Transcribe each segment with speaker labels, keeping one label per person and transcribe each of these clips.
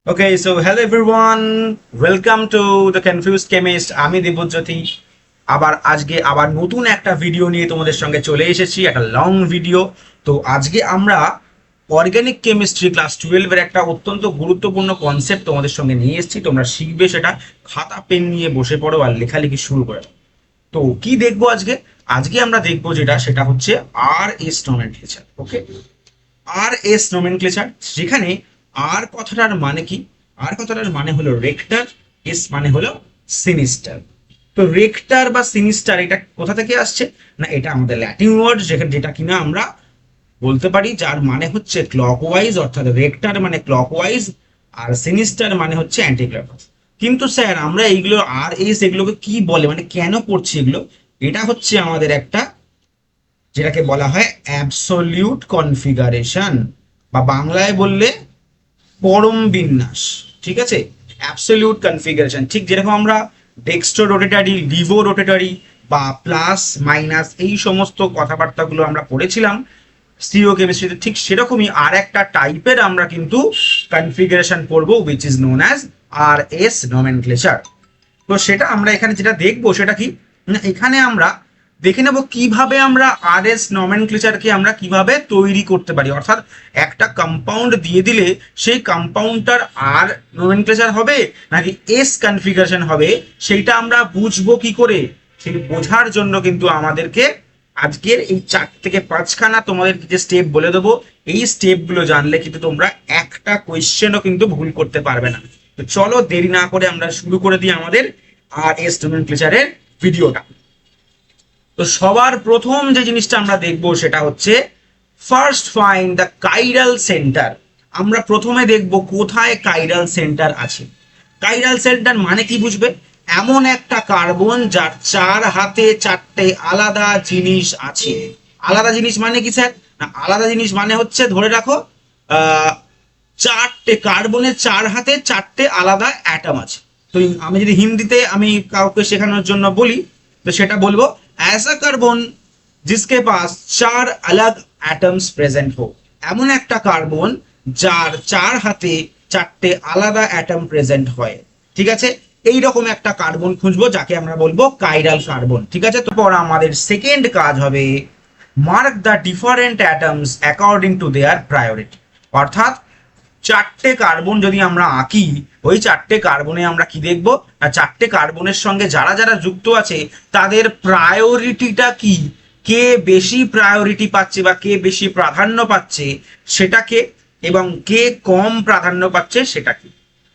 Speaker 1: Okay, so hello everyone. Welcome to the Confused Chemist. আমি দিব্যজ্যোতি আবার নতুন একটা ভিডিও নিয়ে তোমাদের সঙ্গে চলে এসেছি, একটা লং ভিডিও। তো আজকে আমরা অর্গানিক কেমিস্ট্রি ক্লাস 12 এর একটা অত্যন্ত গুরুত্বপূর্ণ কনসেপ্ট তোমাদের সঙ্গে নিয়ে এসেছি। তোমরা শিখবে সেটা, খাতা পেন নিয়ে বসে পড়ো আর লেখালেখি শুরু করে দাও। তো কি দেখবো আজকে? আজকে আমরা দেখবো সেটা হচ্ছে আর এস নমেনক্লেচার। ওকে, আর এস নোমেনক্লেচার, যেখানে আর কথাটার মানে কি? আর কথাটার মানে হলো রেক্টার, এস মানে হলো সিনিস্টার। তো রেক্টার বা সিনিস্টার এটা কোথা থেকে আসছে? না, এটা আমাদের ল্যাটিন ওয়ার্ড, যেটা কিনা আমরা বলতে পারি যার মানে হচ্ছে ক্লকওয়াইজ, অর্থাৎ রেক্টার মানে ক্লকওয়াইজ আর সিনিস্টার মানে হচ্ছে অ্যান্টি ক্লকওয়াইজ। কিন্তু স্যার আমরা এইগুলো আর এস এগুলোকে কি বলে, মানে কেন পড়ছি এগুলো? এটা হচ্ছে আমাদের একটা, যেটাকে বলা হয় অ্যাবসলিউট কনফিগারেশন, বা বাংলায় বললে পরম বিন্যাস। ঠিক আছে, অ্যাবসলিউট কনফিগারেশন। ঠিক যেরকম আমরা ডেক্সট্রো রোটেটারি, লিভো রোটেটারি বা প্লাস মাইনাস এই সমস্ত কথাবার্তাগুলো আমরা পড়েছিলাম স্টিরিও কেমিস্ট্রিতে, ঠিক সেরকমই আর একটা টাইপের আমরা কিন্তু কনফিগারেশন পড়বো, which is known as R S nomenclature. তো সেটা আমরা এখানে যেটা দেখবো সেটা কি না, এখানে আমরা দেখে নেব কিভাবে আমরা আর এস নমেনক্লেচারকে আমরা কিভাবে তৈরি করতে পারি। অর্থাৎ একটা কম্পাউন্ড দিয়ে দিলে সেই কম্পাউন্ডটার আর নমেনক্লেচার হবে নাকি এস কনফিগারেশন হবে, সেইটা আমরা বুঝবো কি করে? সেই বোঝার জন্য কিন্তু আমাদেরকে আজকের এই 4 থেকে 5খানা তোমাদের যে স্টেপ বলে দেবো, এই স্টেপগুলো জানলে কিন্তু তোমরা একটা কোয়েশ্চেনও কিন্তু ভুল করতে পারবে না। তো চলো দেরি না করে আমরা শুরু করে দিই আমাদের আর এস নোমেনক্লেচারের ভিডিওটা। তো সবার প্রথম যে জিনিসটা আমরা দেখবো সেটা হচ্ছে first find the chiral centre. আমরা প্রথমে দেখব কোথায় কাইরাল সেন্টার আছে। কাইরাল সেন্টার মানে কি বুঝবে? এমন একটা কার্বন যার 4 হাতে 4টে আলাদা জিনিস আছে। আলাদা জিনিস মানে কি স্যার? না, আলাদা জিনিস মানে হচ্ছে ধরে রাখো 4টে কার্বনের 4 হাতে 4টে আলাদা অ্যাটম আছে। তো আমি যদি হিন্দিতে আমি কাউকে শেখানোর জন্য বলি, तो সেটা বলবো ऐसा कार्बन जिसके पास 4 अलग एटम्स प्रेजेंट हो। এমন একটা কার্বন যার 4 হাতে 4টে আলাদা অ্যাটম প্রেজেন্ট হয়। ঠিক আছে, এই রকম একটা কার্বন খুঁজবো যাকে আমরা বলবো কাইরাল কার্বন। ঠিক আছে, তো পর আমাদের সেকেন্ড কাজ হবে mark the different atoms according to their priority. অর্থাৎ 4টে কার্বন যদি আমরা আঁকি, ওই 4টে কার্বনে আমরা কি দেখবো না, 4টে কার্বনের সঙ্গে যারা যারা যুক্ত আছে তাদের প্রায়োরিটিটা কি, কে বেশি প্রায়োরিটি পাচ্ছে বা কে বেশি প্রাধান্য পাচ্ছে সেটাকে, এবং কে কম প্রাধান্য পাচ্ছে সেটা কি।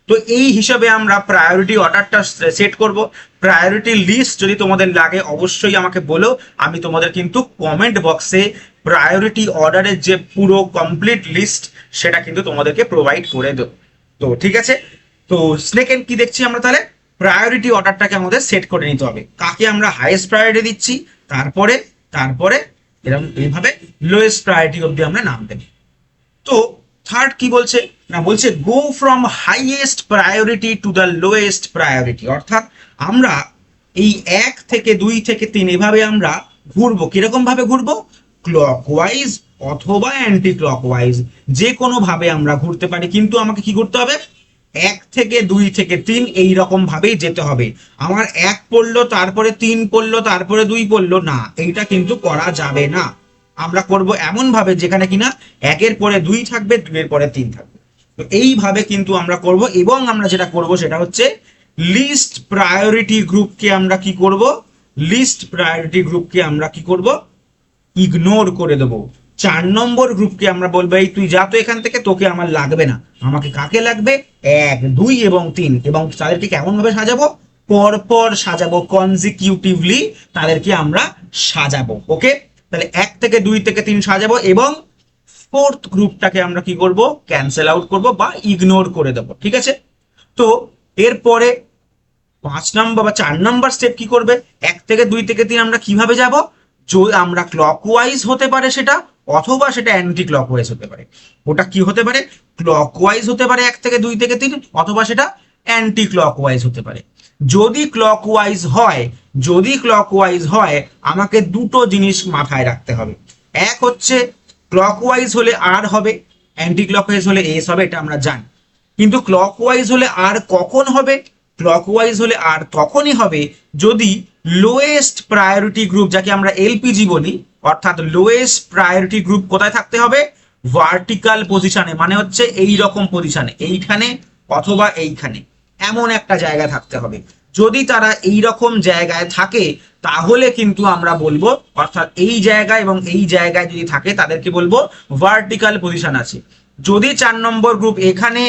Speaker 1: তো এই হিসাবে আমরা প্রায়োরিটি অর্ডারটা সেট করব। প্রায়োরিটি লিস্ট যদি তোমাদের লাগে অবশ্যই আমাকে বলো, আমি তোমাদের কিন্তু কমেন্ট বক্সে প্রায়োরিটি অর্ডারের যে পুরো কমপ্লিট লিস্ট সেটা কিন্তু তোমাদেরকে প্রোভাইড করে দেবো। তো ঠিক আছে, তো সেকেন্ড কি দেখছি আমরা, তাহলে প্রায়োরিটি অর্ডারটাকে আমাদের সেট করে নিতে হবে, কাকে আমরা হাইয়েস্ট প্রায়োরিটি দিচ্ছি, তারপরে তারপরে এরকম এইভাবে লোয়েস্ট প্রায়োরিটি অবধি আমরা নাম দেব। তো থার্ড কি বলছে না, বলছে গো from highest priority to the lowest priority. অর্থাৎ আমরা এই 1 থেকে 2 থেকে 3 এভাবে আমরা ঘুরবো। কিরকম ভাবে ঘুরবো? ক্লকওয়াইজ অথবা অ্যান্টি ক্লকওয়াইজ, যে কোনো ভাবে আমরা ঘুরতে পারি, কিন্তু আমাকে কি করতে হবে? 1 থেকে 2 থেকে 3 এই রকম ভাবেই যেতে হবে। আমার 1 পড়লো তারপরে 3 পড়লো তারপরে 2 পড়লো না, এইটা কিন্তু করা যাবে না। আমরা করব এমন ভাবে যেখানে কিনা 1-এর পরে 2 থাকবে, 2-এর পরে 3 থাকবে। তো এইভাবে কিন্তু আমরা করব, এবং আমরা যেটা করব সেটা হচ্ছে লিস্ট প্রায়োরিটি গ্রুপকে আমরা কি করব? লিস্ট প্রায়োরিটি গ্রুপকে আমরা কি করব? ইগনোর করে দেবো। 4 নম্বর গ্রুপকে আমরা বলবো এই তুই যা তো এখান থেকে, তোকে আমার লাগবে না। আমাকে কাকে লাগবে? 1, 2 এবং 3। এবং তাদেরকে কেমন ভাবে সাজাবো? পরপর সাজাবো, কনজিকিউটিভলি তাদেরকে আমরা সাজাবো। ওকে, তাহলে 1 থেকে 2 থেকে 3 সাজাবো, এবং ফোর্থ গ্রুপটাকে আমরা কি করব? ক্যান্সেল আউট করব বা ইগনোর করে দেবো। ঠিক আছে, তো এরপরে 5 নম্বর বা 4 নম্বর স্টেপ কি করবে? 1 থেকে 2 থেকে 3 আমরা কিভাবে যাব? যদি আমরা ক্লকওয়াইজ হতে পারে সেটা, অথবা সেটা অ্যান্টি ক্লকওয়াইজ হতে পারে। ওটা কি হতে পারে? ক্লকওয়াইজ হতে পারে 1 থেকে 2 থেকে 3, অথবা সেটা অ্যান্টি ক্লকওয়াইজ হতে পারে। যদি ক্লকওয়াইজ হয়, যদি ক্লকওয়াইজ হয় আমাকে দুটো জিনিস মাথায় রাখতে হবে। এক হচ্ছে ক্লকওয়াইজ হলে আর হবে, অ্যান্টি ক্লকওয়াইজ হলে এস হবে, এটা আমরা জানি। কিন্তু ক্লকওয়াইজ হলে আর কখন হবে? ক্লকওয়াইজ হলে আর তখনই হবে যদি লোয়েস্ট প্রায়োরিটি গ্রুপ, যাকে আমরা এলপিজি বলি, অর্থাৎ লোয়েস্ট প্রায়োরিটি গ্রুপ কোথায় থাকতে হবে? ভার্টিক্যাল পজিশনে, মানে হচ্ছে এই রকম পজিশনে, এইখানে অথবা এইখানে, এমন একটা জায়গায় থাকতে হবে। যদি তারা এই রকম জায়গায় থাকে তাহলে কিন্তু আমরা বলবো, অর্থাৎ এই জায়গায় এবং এই জায়গায় যদি থাকে তাদেরকে বলবো ভার্টিক্যাল পজিশন আছে। যদি 4 নম্বর গ্রুপ এখানে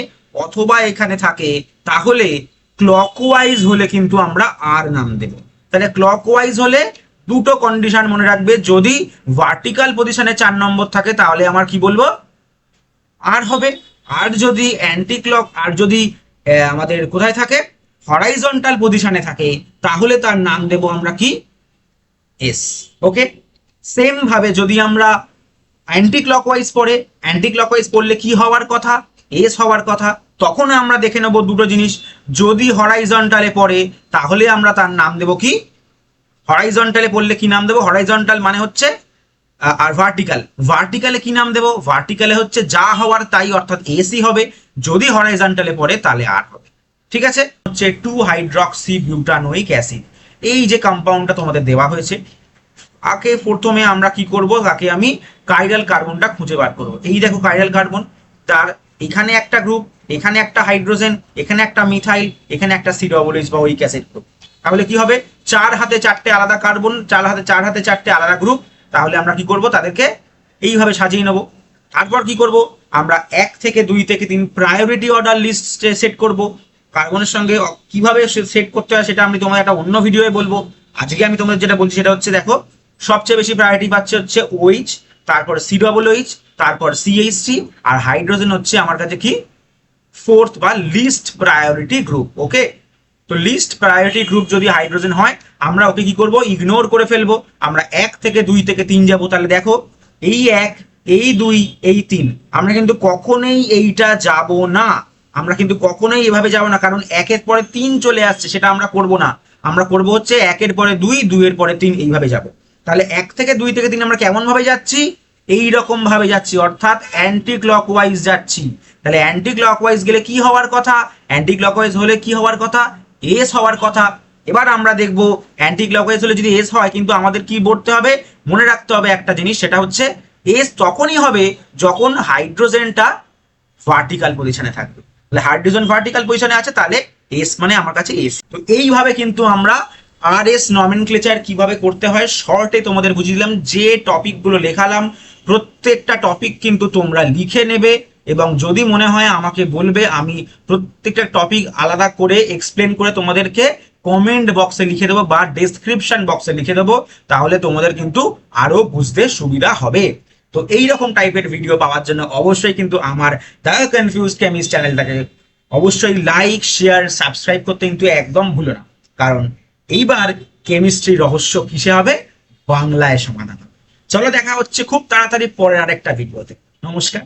Speaker 1: অথবা এখানে থাকে তাহলে ক্লকওয়াইজ হলে কিন্তু আমরা আর নাম দেব। তাহলে ক্লকওয়াইজ হলে দুটো কন্ডিশন মনে রাখবে, যদি ভার্টিক্যাল পজিশনে 4 নম্বর থাকে তাহলে আমার কি বলবো? আর হবে। আর যদি অ্যান্টি ক্লক, আর যদি আমাদের কোথায় থাকে? হরাইজন্টাল পজিশনে থাকে তাহলে তার নাম দেব আমরা কি? এস। ওকে, সেম ভাবে যদি আমরা অ্যান্টি ক্লকওয়াইজ পড়ে, অ্যান্টি ক্লকওয়াইজ পড়লে কি হওয়ার কথা? এস হওয়ার কথা। তখন আমরা দেখে নেব দুটো জিনিস, যদি হরাইজন্টালে পড়ে তাহলে আমরা তার নাম দেব কি? হরাইজন্টালে পড়লে কি নাম দেব? হরাইজন্টাল মানে হচ্ছে আর ভার্টিক্যাল, ভার্টিক্যালে কি নাম দেব? ভার্টিক্যালে হচ্ছে যা হওয়ার তাই, অর্থাৎ এসি হবে। যদি হরাইজন্টালে পড়ে তাহলে আর হবে। ঠিক আছে, হচ্ছে 2 হাইড্রক্সি বিউটানোইক অ্যাসিড, এই যে কম্পাউন্ডটা তোমাদের দেওয়া হয়েছে, আগে প্রথমে আমরা কি করব? তাকে আমি কাইরাল কার্বনটা খুঁজে বার করব। এই দেখো কাইরাল কার্বন, তার এখানে একটা গ্রুপ, এখানে একটা হাইড্রোজেন, এখানে একটা মিথাইল, এখানে একটা সি ডবল এইচ বা ওইক অ্যাসিড গ্রুপ। তাহলে কি হবে? 4 হাতে 4টে আলাদা কার্বন, 4 হাতে 4টে আলাদা গ্রুপ। তাহলে আমরা কি করব? তাদেরকে এইভাবে সাজিয়ে নেব। তারপর কি করব? আমরা 1 থেকে 2 থেকে 3 প্রায়োরিটি অর্ডার লিস্ট সেট করব। কার্বনের সঙ্গে কিভাবে সেট করতে হয় সেটা আমি তোমাদের একটা অন্য ভিডিওয়ে বলবো। আজকে আমি তোমাদের যেটা বলছি সেটা হচ্ছে, দেখো সবচেয়ে বেশি প্রায়োরিটি পাচ্ছে হচ্ছে ওইচ, তারপর সি ডবল এইচ, তারপর সিএইচসি, আর হাইড্রোজেন হচ্ছে আমার কাছে কি? 4th বা লিস্ট প্রায়োরিটি গ্রুপ। ওকে, তো লিস্ট প্রায়োরিটি গ্রুপ যদি হাইড্রোজেন হয় আমরা ওকে কি করব? ইগনোর করে ফেলবো। আমরা 1 থেকে 2 থেকে 3 যাবো। তাহলে দেখো এই 1, এই 2, এই 3, আমরা কিন্তু কখনোই এইটা যাব না। আমরা কিন্তু কখনোই এভাবে যাব না, কারণ 1-এর পরে 3 চলে আসছে, সেটা আমরা করব না। আমরা করব হচ্ছে 1-এর পরে 2, 2-এর পরে 3, এইভাবে যাব। তাহলে 1 থেকে 2 থেকে 3 আমরা কেমন ভাবে যাচ্ছি? এই রকম ভাবে যাচ্ছি, অর্থাৎ অ্যান্টি ক্লকওয়াইজ যাচ্ছি। তাহলে অ্যান্টি ক্লকওয়াইজ গেলে কি হওয়ার কথা? অ্যান্টি ক্লকওয়াইজ হলে কি হওয়ার কথা? এস হওয়ার কথা। এবার আমরা দেখব অ্যান্টি ক্লকওয়াইজ হলে যদি এস হয়, কিন্তু আমাদের কি পড়তে হবে? মনে রাখতে হবে একটা জিনিস, সেটা হচ্ছে এস তখনই হবে যখন হাইড্রোজেনটা ভার্টিক্যাল পজিশনে থাকবে। তাহলে হাইড্রোজেন ভার্টিক্যাল পজিশনে আছে, তাহলে এস মানে আমার কাছে এস। তো এইভাবে কিন্তু আমরা আর এস নমেনক্লেচার কিভাবে করতে হয় শর্টে তোমাদের বুঝিয়ে দিলাম। যে টপিকগুলো লেখালাম প্রত্যেকটা টপিক কিন্তু তোমরা লিখে নেবে, এবং যদি মনে হয় আমাকে বলবে, আমি প্রত্যেকটা টপিক আলাদা করে এক্সপ্লেন করে তোমাদেরকে কমেন্ট বক্সে লিখে দেবো বা ডেসক্রিপশন বক্সে লিখে দেবো। তাহলে তোমাদের কিন্তু আরো বুঝতে সুবিধা হবে। তো এইরকম টাইপের ভিডিও পাওয়ার জন্য অবশ্যই কিন্তু আমার দ্য কনফিউজড কেমিস্ট চ্যানেলটাকে অবশ্যই লাইক, শেয়ার, সাবস্ক্রাইব করতে কিন্তু একদম ভুলো না, কারণ এইবার কেমিস্ট্রি রহস্য কিসে হবে? বাংলায় সমাধান হবে। চলো দেখা হচ্ছে খুব তাড়াতাড়ি পরের আরেকটা ভিডিওতে। নমস্কার।